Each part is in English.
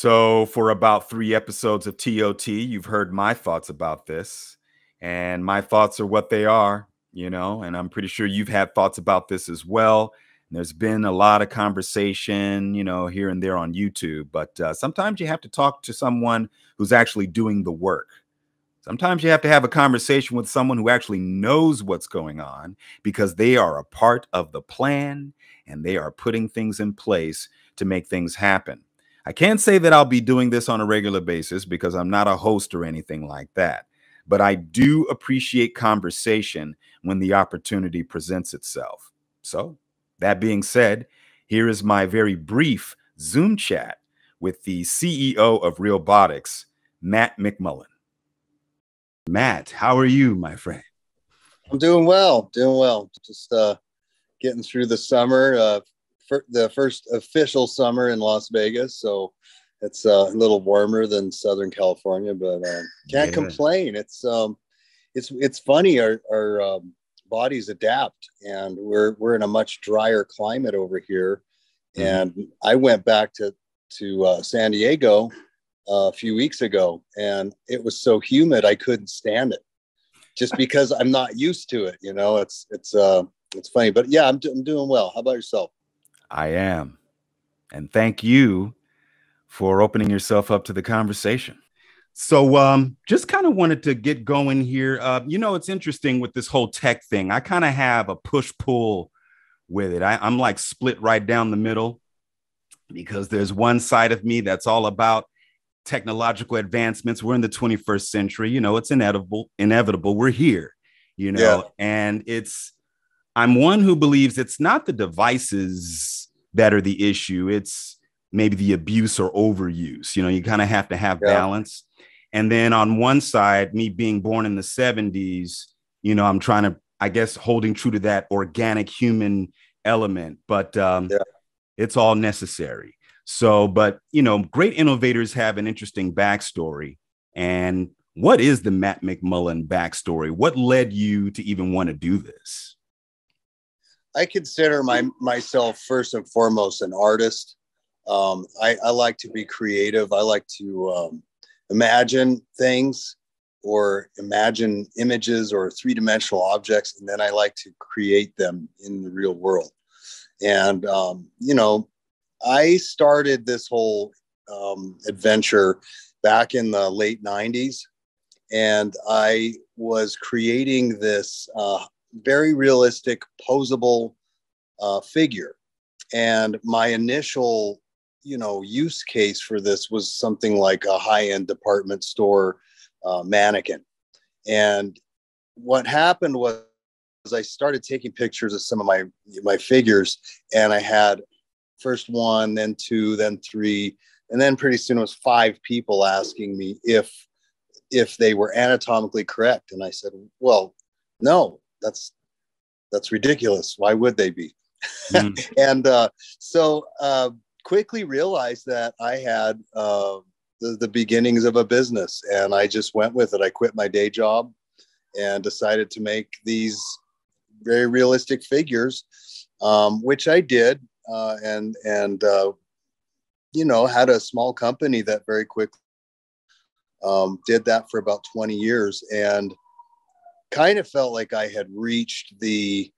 So, for about 3 episodes of T.O.T, you've heard my thoughts about this, and my thoughts are what they are, and I'm pretty sure you've had thoughts about this as well. And there's been a lot of conversation, here and there on YouTube, but sometimes you have to talk to someone who's actually doing the work. Sometimes you have to have a conversation with someone who actually knows what's going on because they are a part of the plan and they are putting things in place to make things happen. I can't say that I'll be doing this on a regular basis because I'm not a host or anything like that, but I do appreciate conversation when the opportunity presents itself. So, that being said, here is my very brief Zoom chat with the CEO of RealBotix, Matt McMullen. Matt, how are you, my friend? I'm doing well, Just getting through the summer, the first official summer in Las Vegas. So it's a little warmer than Southern California, but can't complain. It's funny. Our bodies adapt, and we're in a much drier climate over here. And I went back to San Diego a few weeks ago, and it was so humid I couldn't stand it, just because I'm not used to it. It's funny, but yeah, I'm doing well. How about yourself? I am, and thank you for opening yourself up to the conversation. So just kind of wanted to get going here. It's interesting with this whole tech thing. I kind of have a push-pull with it. I'm like split right down the middle because there's one side of me that's all about technological advancements. We're in the 21st century. It's inevitable. We're here, and I'm one who believes it's not the devices that are the issue. It's maybe the abuse or overuse. You kind of have to have balance. And then on one side, me being born in the 70s, I'm trying to, I guess, holding true to that organic human element, but it's all necessary. So, but, great innovators have an interesting backstory. And what is the Matt McMullen backstory? What led you to even want to do this? I consider myself first and foremost an artist. I like to be creative. I like to imagine things or imagine images or three-dimensional objects, and then I like to create them in the real world. And, I started this whole adventure back in the late 90s, and I was creating this very realistic, posable figure. And my initial, use case for this was something like a high-end department store mannequin. And what happened was I started taking pictures of some of my figures, and I had first one, then two, then three, and then pretty soon it was 5 people asking me if they were anatomically correct. And I said, well, no, that's ridiculous. Why would they be? And so quickly realized that I had the beginnings of a business, and I just went with it. I quit my day job and decided to make these very realistic figures, which I did, and had a small company that very quickly did that for about 20 years, and kind of felt like I had reached the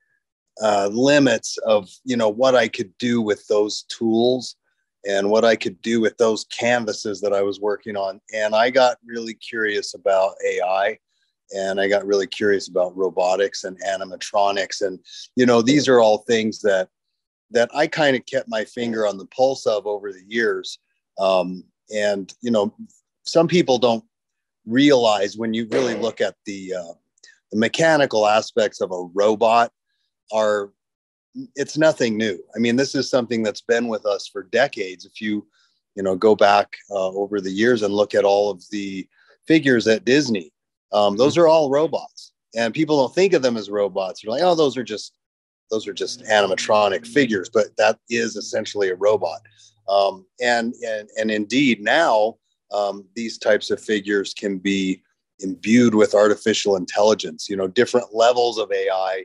limits of what I could do with those tools and what I could do with those canvases that I was working on. And I got really curious about AI, and I got really curious about robotics and animatronics. And these are all things that I kind of kept my finger on the pulse of over the years. And some people don't realize, when you really look at the mechanical aspects of a robot, it's nothing new. I mean, this is something that's been with us for decades. If you go back over the years and look at all of the figures at Disney, those are all robots, and people don't think of them as robots. They're like, oh, those are just animatronic figures, but that is essentially a robot. And indeed now, these types of figures can be imbued with artificial intelligence, different levels of AI,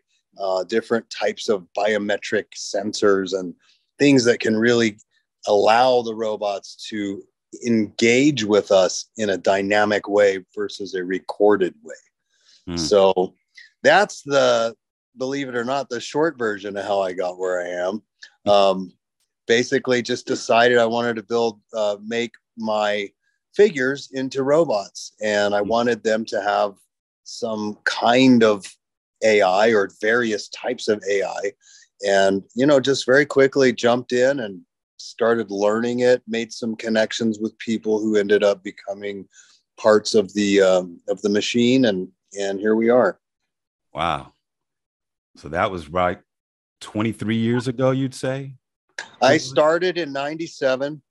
different types of biometric sensors and things that can really allow the robots to engage with us in a dynamic way versus a recorded way. So that's believe it or not, the short version of how I got where I am. Basically just decided I wanted to make my figures into robots, and I wanted them to have some kind of AI or various types of AI. And, just very quickly jumped in and started learning it, made some connections with people who ended up becoming parts of the machine. And here we are. Wow. So that was right 23 years ago, you'd say? I started in 97.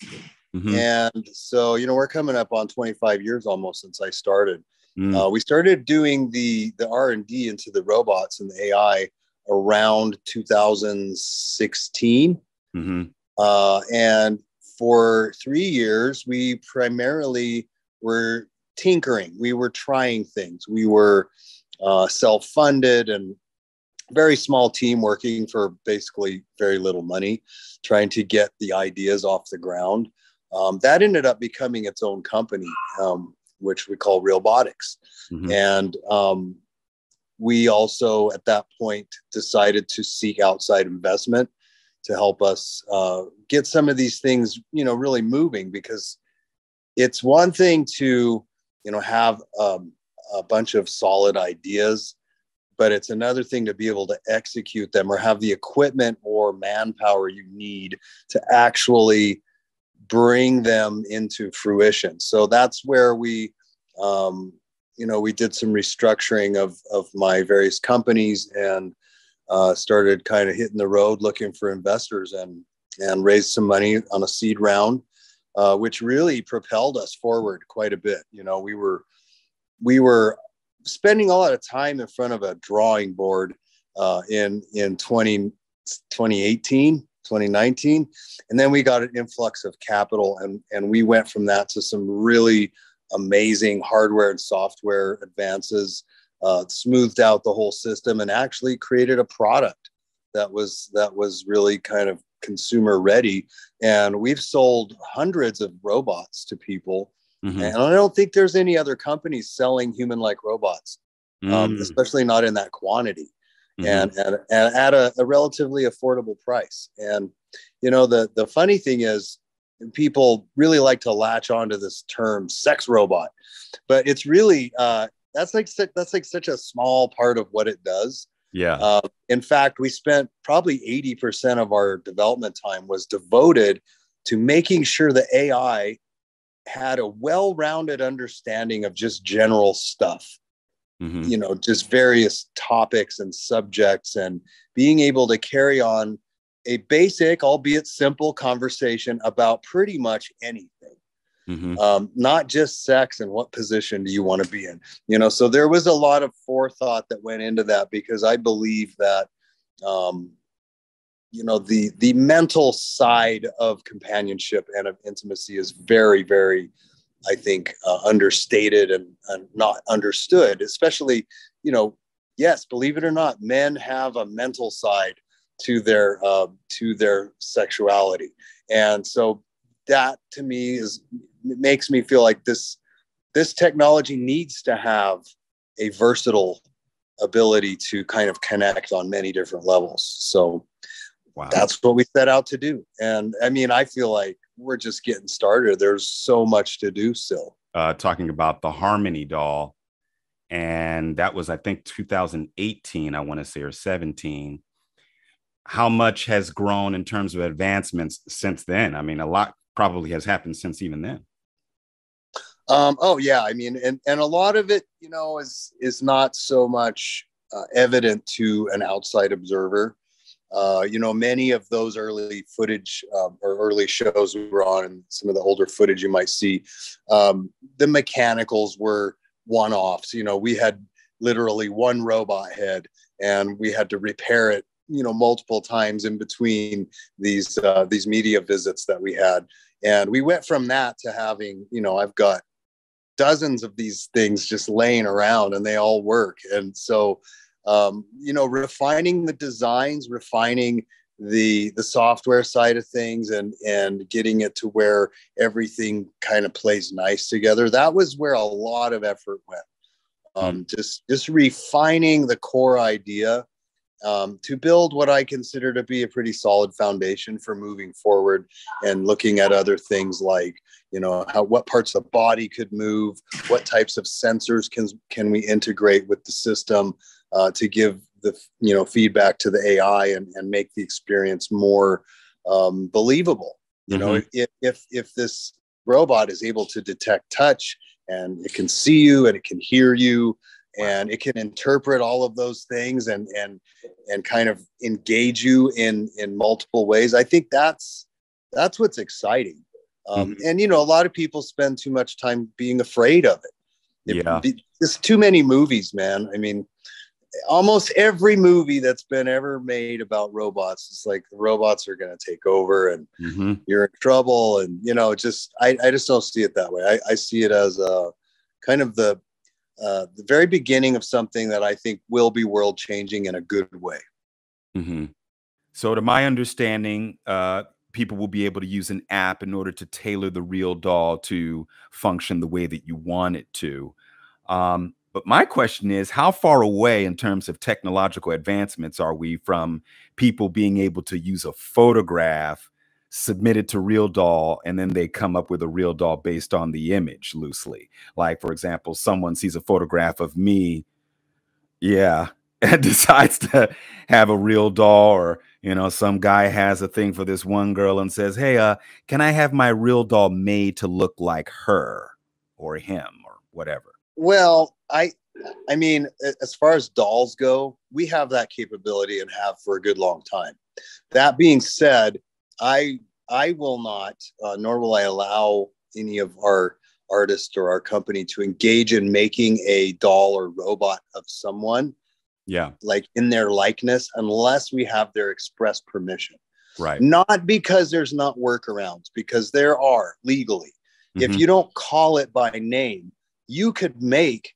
And so, we're coming up on 25 years almost since I started. We started doing the R&D into the robots and the AI around 2016. And for 3 years, we primarily were tinkering. We were trying things. We were self-funded and very small team working for basically very little money, trying to get the ideas off the ground. That ended up becoming its own company, which we call RealBotix. And we also, at that point, decided to seek outside investment to help us get some of these things, really moving, because it's one thing to, have a bunch of solid ideas, but it's another thing to be able to execute them or have the equipment or manpower you need to actually bring them into fruition. So that's where we did some restructuring of my various companies and started kind of hitting the road looking for investors and raised some money on a seed round, which really propelled us forward quite a bit. We were spending a lot of time in front of a drawing board in 2018, 2019. And then we got an influx of capital, and we went from that to some really amazing hardware and software advances, smoothed out the whole system, and actually created a product that was really kind of consumer ready. And we've sold hundreds of robots to people. And I don't think there's any other companies selling human-like robots, especially not in that quantity, and at a relatively affordable price. And, the funny thing is, people really like to latch onto this term sex robot, but it's really, that's like such a small part of what it does. Yeah. In fact, we spent probably 80% of our development time was devoted to making sure the AI had a well-rounded understanding of just general stuff, just various topics and subjects, and being able to carry on a basic, albeit simple, conversation about pretty much anything. Not just sex and what position do you want to be in. So there was a lot of forethought that went into that, because I believe that the mental side of companionship and of intimacy is very, very, I think, understated and not understood, especially, yes, believe it or not, men have a mental side to their sexuality. And so that to me makes me feel like this technology needs to have a versatile ability to kind of connect on many different levels. So wow, that's what we set out to do. And I mean, I feel like we're just getting started. There's so much to do still. Talking about the Harmony doll, and that was, I think, 2018, I want to say, or 17. How much has grown in terms of advancements since then? I mean, a lot probably has happened since even then. Oh yeah, I mean, and a lot of it, is not so much evident to an outside observer. Many of those early footage or early shows we were on, and some of the older footage you might see, the mechanicals were one-offs. We had literally one robot head, and we had to repair it, multiple times in between these media visits that we had. And we went from that to having, I've got dozens of these things just laying around, and they all work. And so, refining the designs, refining the software side of things and getting it to where everything kind of plays nice together. That was where a lot of effort went. Just refining the core idea to build what I consider to be a pretty solid foundation for moving forward and looking at other things like, what parts of the body could move, what types of sensors can we integrate with the system to give the feedback to the AI and make the experience more believable. If this robot is able to detect touch and it can see you and it can hear you and it can interpret all of those things and kind of engage you in multiple ways, I think that's what's exciting. And a lot of people spend too much time being afraid of it. There's too many movies, man. I mean, almost every movie that's been ever made about robots, it's like the robots are going to take over and you're in trouble. And, I just don't see it that way. I see it as a kind of the very beginning of something that I think will be world changing in a good way. So to my understanding, people will be able to use an app in order to tailor the RealDoll to function the way that you want it to. But my question is, how far away in terms of technological advancements are we from people being able to use a photograph, submit it to RealDoll, and then they come up with a RealDoll based on the image loosely? Like, for example, someone sees a photograph of me, and decides to have a RealDoll, or, some guy has a thing for this one girl and says, hey, can I have my RealDoll made to look like her or him or whatever? Well, I mean, as far as dolls go, we have that capability and have for a good long time. That being said, I will not, nor will I allow any of our artists or our company to engage in making a doll or robot of someone, like in their likeness, unless we have their express permission. Right. Not because there's not workarounds, because there are legally. If you don't call it by name, you could make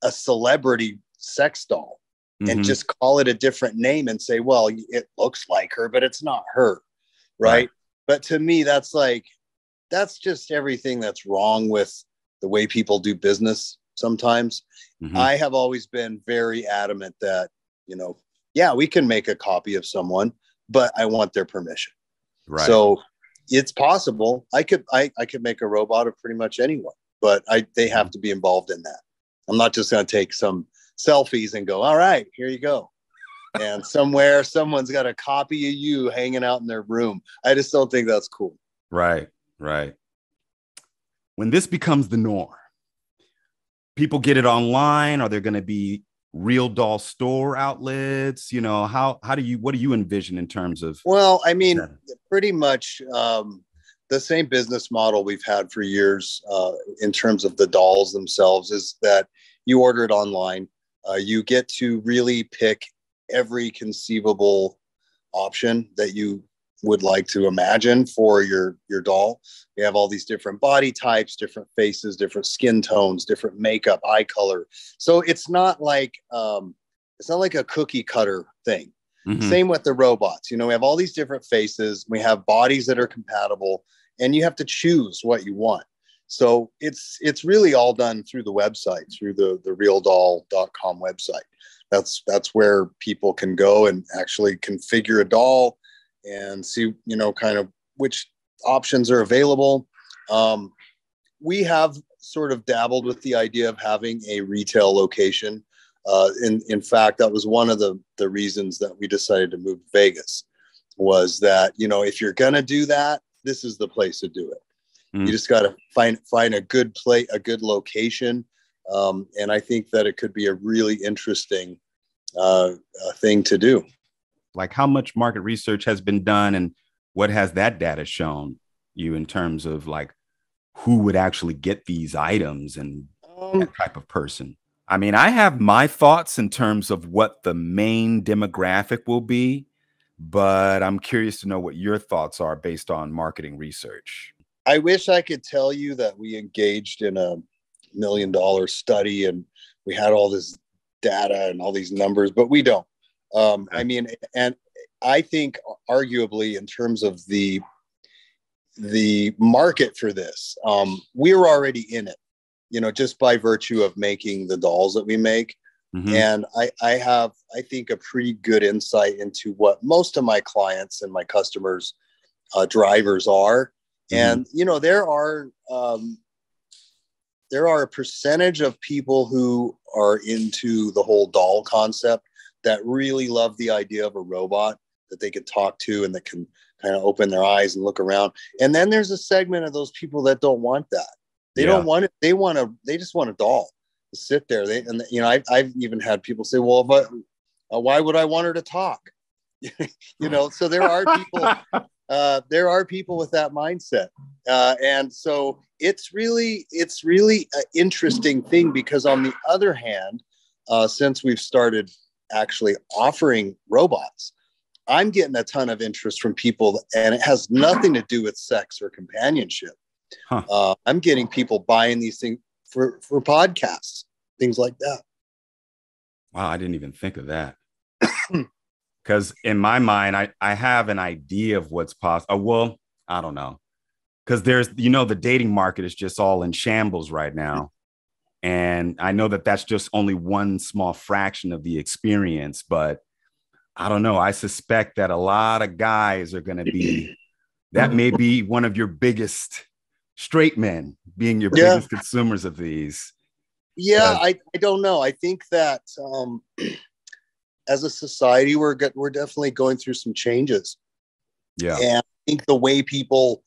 a celebrity sex doll and just call it a different name and say, well, it looks like her, but it's not her. Right. But to me, that's just everything that's wrong with the way people do business sometimes. I have always been very adamant that, we can make a copy of someone, but I want their permission. Right. So it's possible. I could make a robot of pretty much anyone, but they have to be involved in that. I'm not just going to take some selfies and go, all right, here you go. And somewhere someone's got a copy of you hanging out in their room. I just don't think that's cool. Right. When this becomes the norm, people get it online. Are there going to be RealDoll store outlets? What do you envision in terms of? Well, I mean, pretty much the same business model we've had for years in terms of the dolls themselves is that you order it online. You get to really pick every conceivable option that you would like to imagine for your doll. We have all these different body types, different faces, different skin tones, different makeup, eye color. So it's not like a cookie cutter thing. Same with the robots. We have all these different faces. We have bodies that are compatible, and you have to choose what you want. So it's really all done through the website, through the RealDoll.com website. That's where people can go and actually configure a doll and see, kind of which options are available. We have sort of dabbled with the idea of having a retail location. In fact, that was one of the reasons that we decided to move to Vegas, was that, if you're going to do that, this is the place to do it. You just got to find a good place, a good location. And I think that it could be a really interesting thing to do. Like, how much market research has been done, and what has that data shown you in terms of like who would actually get these items and that type of person? I mean, I have my thoughts in terms of what the main demographic will be, but I'm curious to know what your thoughts are based on marketing research. I wish I could tell you that we engaged in a $1 million study and we had all this data and all these numbers, but we don't. I mean, and I think arguably in terms of the market for this, we're already in it, just by virtue of making the dolls that we make. Mm-hmm. And I have, I think, a pretty good insight into what most of my clients and my customers' drivers are. Mm-hmm. And, there are a percentage of people who are into the whole doll concept that really love the idea of a robot that they could talk to and that can kind of open their eyes and look around. And then there's a segment of those people that don't want that. They don't want it. They just want a doll to sit there. I've even had people say, well, why would I want her to talk? So there are people, with that mindset. And so it's really an interesting thing, because on the other hand, since we've started actually offering robots, I'm getting a ton of interest from people, and it has nothing to do with sex or companionship. Huh. I'm getting people buying these things for podcasts, things like that. Wow, I didn't even think of that. Because in my mind, I have an idea of what's possible. Well, I don't know. Because there's, the dating market is just all in shambles right now. And I know that that's just only one small fraction of the experience, but I don't know. I suspect that a lot of guys are going to be, that may be one of your biggest straight men, being your biggest consumers of these. Yeah, I don't know. I think that as a society, we're definitely going through some changes. Yeah. And I think the way people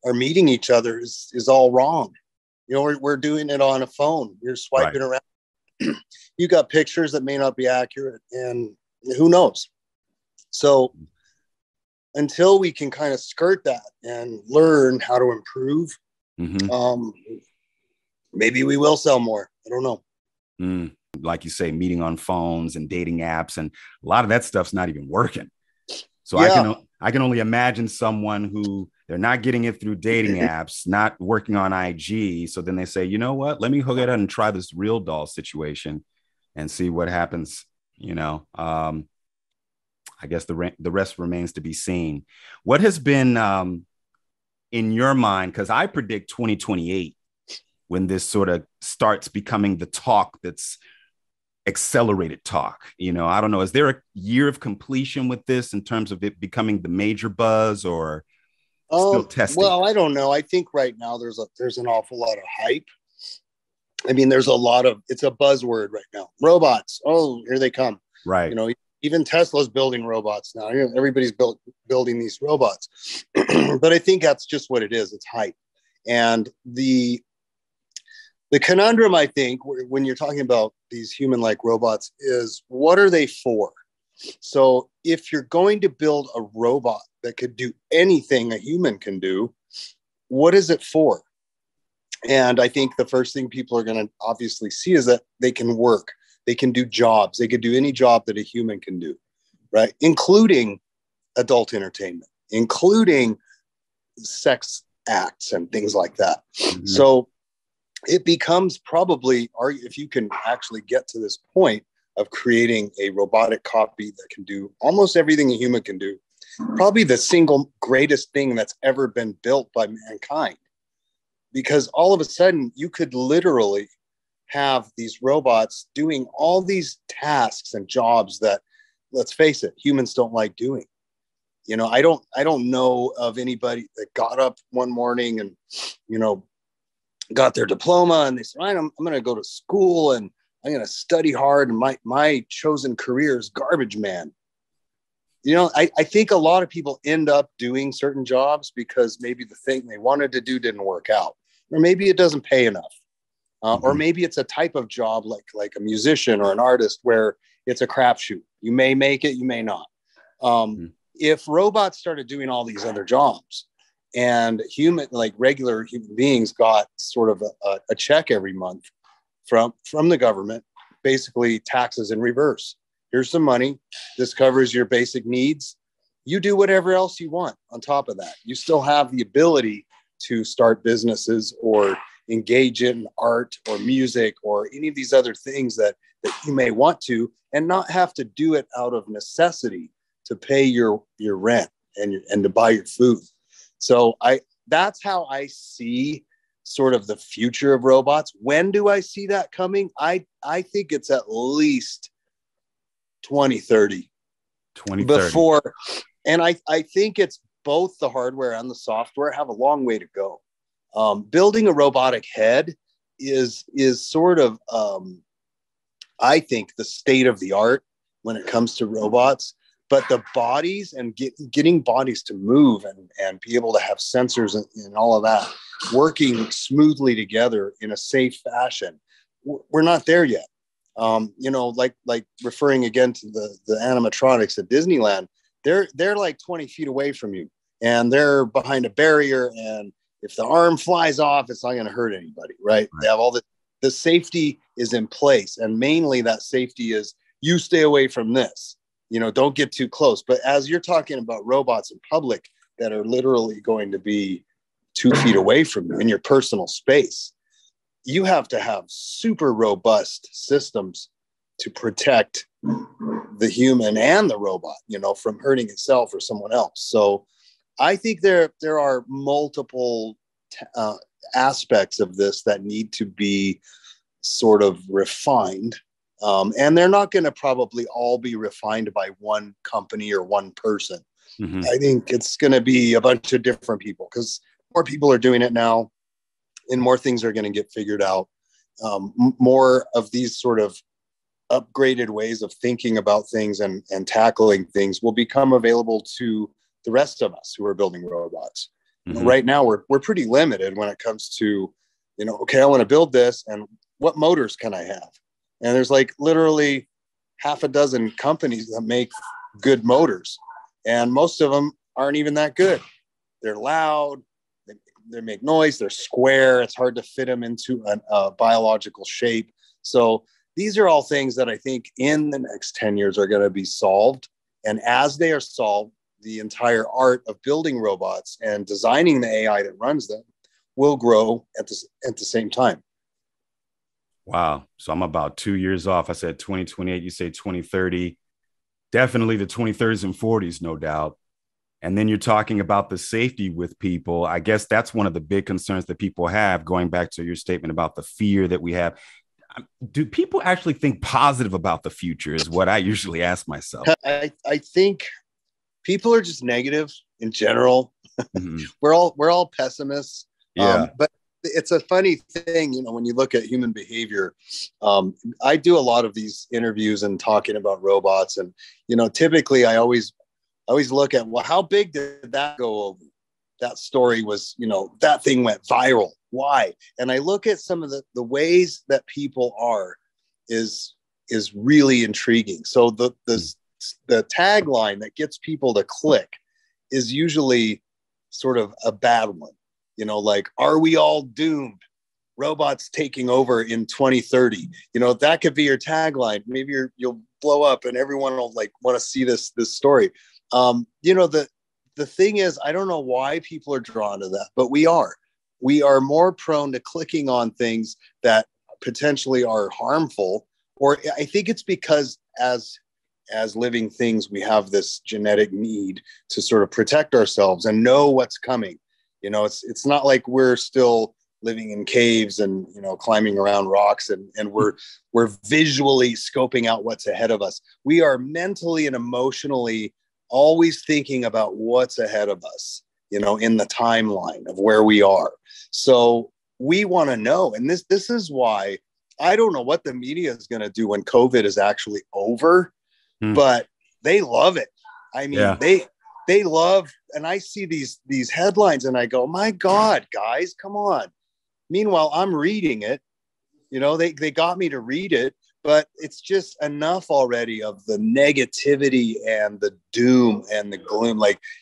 are meeting each other is all wrong. We're doing it on a phone. You're swiping around. You got pictures that may not be accurate, and who knows? So until we can kind of skirt that and learn how to improve, maybe we will sell more. I don't know. Like you say, meeting on phones and dating apps, and a lot of that stuff's not even working. So I can only imagine someone who they're not getting it through dating apps, not working on IG. So then they say, you know what? Let me hook it up and try this RealDoll situation and see what happens. I guess the rest remains to be seen. What has been in your mind? Because I predict 2028 when this sort of starts becoming the talk that's accelerated talk. I don't know. Is there a year of completion with this in terms of it becoming the major buzz, or still testing? Well, I don't know. I think right now there's an awful lot of hype. I mean, it's a buzzword right now. Robots. Oh, here they come. Right. Even Tesla's building robots now. Everybody's building these robots. But I think that's just what it is. It's hype. And the conundrum, I think, when you're talking about these human-like robots, is what are they for? So if you're going to build a robot that could do anything a human can do, what is it for? And I think the first thing people are going to obviously see is that they can work. They can do jobs. They could do any job that a human can do, right? Including adult entertainment, including sex acts and things like that. Mm-hmm. So it becomes probably, if you can actually get to this point of creating a robotic copy that can do almost everything a human can do, probably the single greatest thing that's ever been built by mankind. Because all of a sudden you could literally have these robots doing all these tasks and jobs that, let's face it, humans don't like doing. I don't know of anybody that got up one morning and, got their diploma and they said, right, I'm going to go to school and I'm going to study hard. And my chosen career is garbage man. I think a lot of people end up doing certain jobs because maybe the thing they wanted to do didn't work out, or maybe it doesn't pay enough. Or maybe it's a type of job like a musician or an artist where it's a crapshoot. You may make it, you may not. If robots started doing all these other jobs and regular human beings got sort of a check every month from the government, basically taxes in reverse. Here's some money. This covers your basic needs. You do whatever else you want on top of that. You still have the ability to start businesses or engage in art or music or any of these other things that you may want to, and not have to do it out of necessity to pay your rent and to buy your food. So that's how I see sort of the future of robots. When do I see that coming? I think it's at least 2030. Before, and I think it's both the hardware and the software have a long way to go. Building a robotic head is sort of, I think, the state of the art when it comes to robots. But the bodies and getting bodies to move and be able to have sensors and all of that working smoothly together in a safe fashion, we're not there yet. Like referring again to the animatronics at Disneyland, they're like 20 feet away from you, and they're behind a barrier. And if the arm flies off, it's not going to hurt anybody, right? They have all the safety is in place, and mainly that safety is you stay away from this. Don't get too close. But as you're talking about robots in public that are literally going to be 2 feet away from you in your personal space, you have to have super robust systems to protect the human and the robot, from hurting itself or someone else. So I think there are multiple aspects of this that need to be sort of refined. And they're not going to probably all be refined by one company or one person. Mm-hmm. I think it's going to be a bunch of different people, because more people are doing it now and more things are going to get figured out. More of these sort of upgraded ways of thinking about things and tackling things will become available to the rest of us who are building robots. Mm-hmm. Right now, we're pretty limited when it comes to, okay, I want to build this, and what motors can I have? And there's like literally half a dozen companies that make good motors, and most of them aren't even that good. They're loud, they make noise, they're square. It's hard to fit them into a biological shape. So these are all things that I think in the next 10 years are going to be solved. And as they are solved, the entire art of building robots and designing the AI that runs them will grow at the same time. Wow. So I'm about 2 years off. I said 2028, you say 2030. Definitely the 2030s and 40s, no doubt. And then you're talking about the safety with people. I guess that's one of the big concerns that people have, going back to your statement about the fear that we have. Do people actually think positive about the future is what I usually ask myself. I think people are just negative in general. Mm-hmm. We're all pessimists. Yeah. But it's a funny thing, when you look at human behavior. I do a lot of these interviews and talking about robots, and typically I always look at, well, how big did that go over? That story was, that thing went viral. Why? And I look at some of the ways that people are is really intriguing. So the tagline that gets people to click is usually sort of a bad one. Like, are we all doomed? Robots taking over in 2030. That could be your tagline. Maybe you'll blow up and everyone will want to see this story. The thing is, I don't know why people are drawn to that, but we are more prone to clicking on things that potentially are harmful. Or I think it's because as living things, we have this genetic need to sort of protect ourselves and know what's coming. It's not like we're still living in caves and, climbing around rocks and we're visually scoping out what's ahead of us. We are mentally and emotionally always thinking about what's ahead of us, in the timeline of where we are. So we want to know. And this is why I don't know what the media is going to do when COVID is actually over, but they love it. I mean, yeah. They love, and I see these headlines and I go, my God, guys, come on. Meanwhile, I'm reading it, they got me to read it, but it's just enough already of the negativity and the doom and the gloom,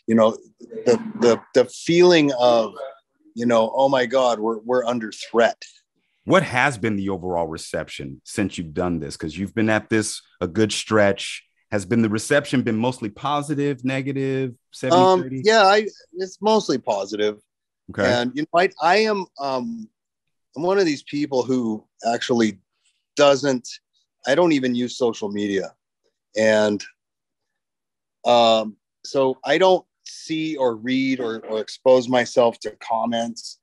the feeling of, oh my God, we're under threat. What has been the overall reception since you've done this? Because you've been at this a good stretch. Has been the reception been mostly positive, negative, 70-30? Yeah, it's mostly positive. Okay. And I am I'm one of these people who actually I don't even use social media. And So I don't see or read or expose myself to comments.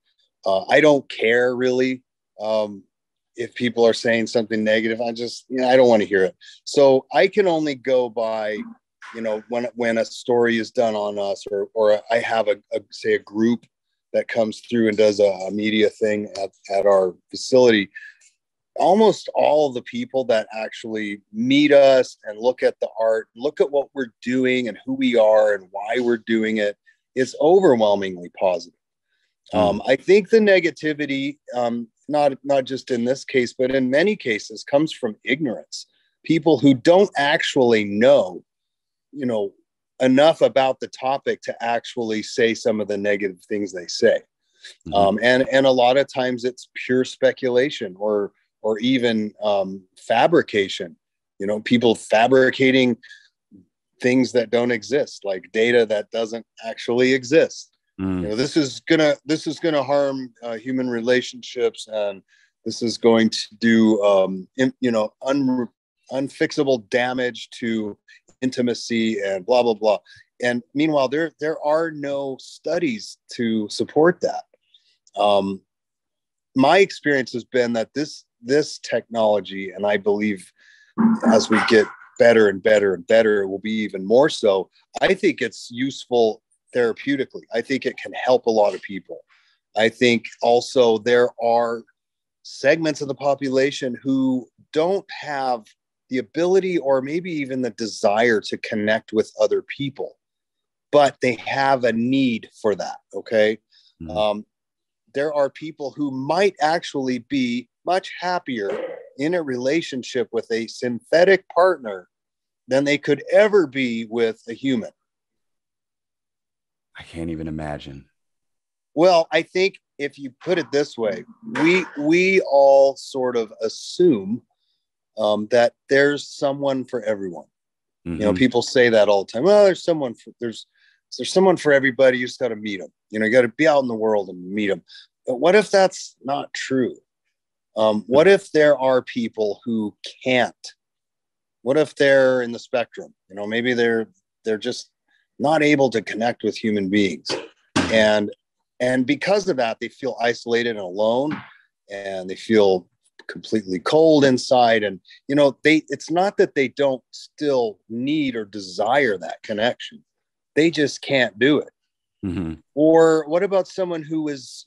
I don't care really. If people are saying something negative, I don't want to hear it. So I can only go by, when a story is done on us, or I have say a group that comes through and does a media thing at our facility. Almost all of the people that actually meet us and look at the art, look at what we're doing and who we are and why we're doing it, is overwhelmingly positive. I think the negativity, not just in this case, but in many cases, comes from ignorance. People who don't actually know, enough about the topic to actually say some of the negative things they say. And a lot of times it's pure speculation or even fabrication. People fabricating things that don't exist, like data that doesn't actually exist. This is gonna harm human relationships, and this is going to do unfixable damage to intimacy and blah blah blah. And meanwhile, there are no studies to support that. My experience has been that this technology, and I believe as we get better and better and better, it will be even more so. I think it's useful therapeutically. I think it can help a lot of people. I think also there are segments of the population who don't have the ability or maybe even the desire to connect with other people, but they have a need for that. Okay. There are people who might actually be much happier in a relationship with a synthetic partner than they could ever be with a human. I can't even imagine. Well, I think if you put it this way, we all sort of assume that there's someone for everyone. People say that all the time. Well, there's someone for everybody. You just got to meet them. You got to be out in the world and meet them. But what if that's not true? What if there are people who can't? What if they're in the spectrum? Maybe they're just not able to connect with human beings, and because of that, they feel isolated and alone, and they feel completely cold inside. And it's not that they don't still need or desire that connection, they just can't do it. Or what about someone who is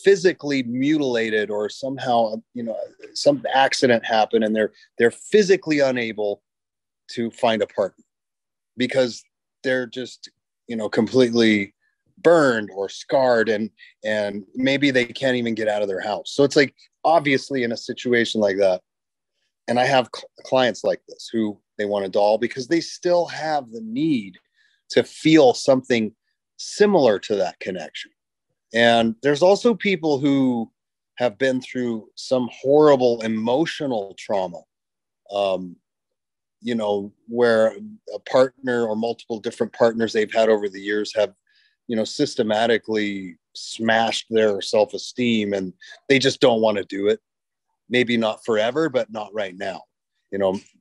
physically mutilated, or somehow some accident happened and they're physically unable to find a partner because they're just completely burned or scarred, and maybe they can't even get out of their house. So it's like, obviously in a situation like that, and I have clients like this who they want a doll because they still have the need to feel something similar to that connection. And there's also people who have been through some horrible emotional trauma, where a partner or multiple different partners they've had over the years have, systematically smashed their self-esteem, and they just don't want to do it. Maybe not forever, but not right now.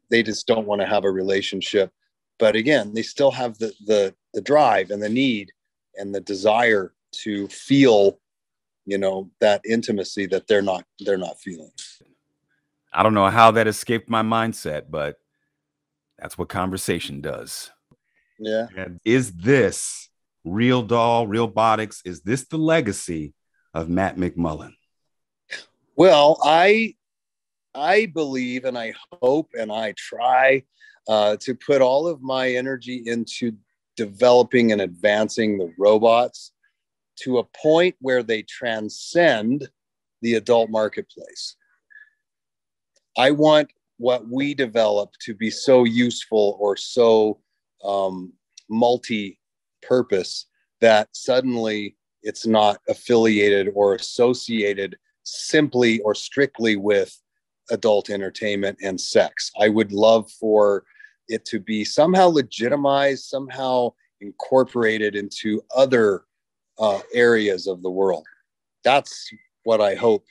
They just don't want to have a relationship. But again, they still have the drive and the need and the desire to feel, that intimacy that they're not feeling. I don't know how that escaped my mindset, but that's what conversation does. Yeah. And is this RealDoll Realbotix? Is this the legacy of Matt McMullen? Well, I believe, and I hope, and I try to put all of my energy into developing and advancing the robots to a point where they transcend the adult marketplace. I want what we develop to be so useful or so multi-purpose that suddenly it's not affiliated or associated simply or strictly with adult entertainment and sex. I would love for it to be somehow legitimized, somehow incorporated into other areas of the world. That's what I hope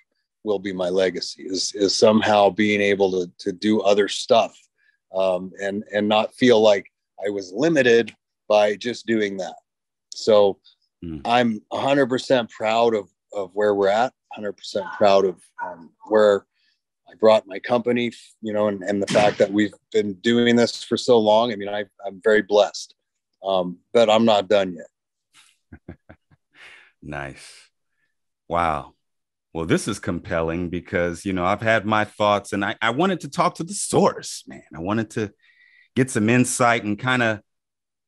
will be my legacy, is somehow being able to do other stuff and not feel like I was limited by just doing that. So I'm 100% proud of where we're at, 100% proud of where I brought my company, you know, and the fact that we've been doing this for so long. I mean, I'm very blessed, but I'm not done yet. Nice. Wow. Well, this is compelling because, you know, I've had my thoughts and I wanted to talk to the source, man. I wanted to get some insight and kind of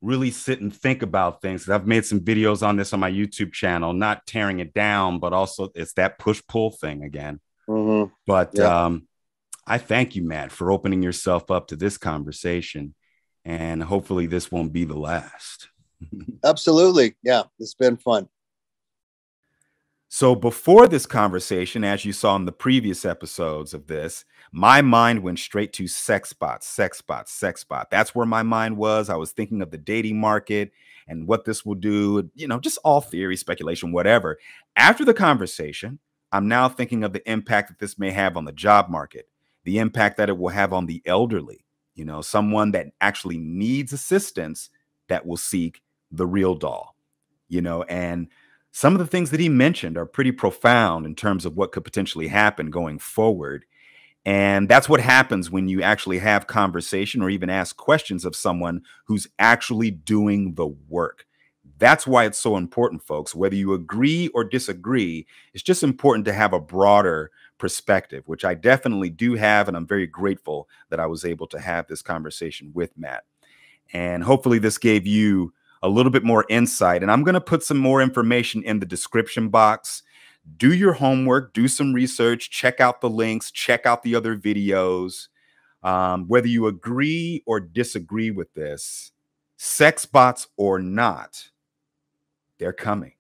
really sit and think about things. I've made some videos on this on my YouTube channel, not tearing it down, but also it's that push-pull thing again. But yeah. I thank you, Matt, for opening yourself up to this conversation. And hopefully this won't be the last. Absolutely. Yeah, it's been fun. So before this conversation, as you saw in the previous episodes of this, my mind went straight to Sexbots, Sexbots, Sexbot. That's where my mind was. I was thinking of the dating market and what this will do, you know, just all theory, speculation, whatever. After the conversation, I'm now thinking of the impact that this may have on the job market, the impact that it will have on the elderly, you know, someone that actually needs assistance that will seek the real doll, you know, and some of the things that he mentioned are pretty profound in terms of what could potentially happen going forward. And that's what happens when you actually have conversation or even ask questions of someone who's actually doing the work. That's why it's so important, folks. Whether you agree or disagree, it's just important to have a broader perspective, which I definitely do have. And I'm very grateful that I was able to have this conversation with Matt. And hopefully this gave you a little bit more insight. And I'm going to put some more information in the description box. Do your homework, do some research, check out the links, check out the other videos. Whether you agree or disagree with this, sex bots or not, they're coming.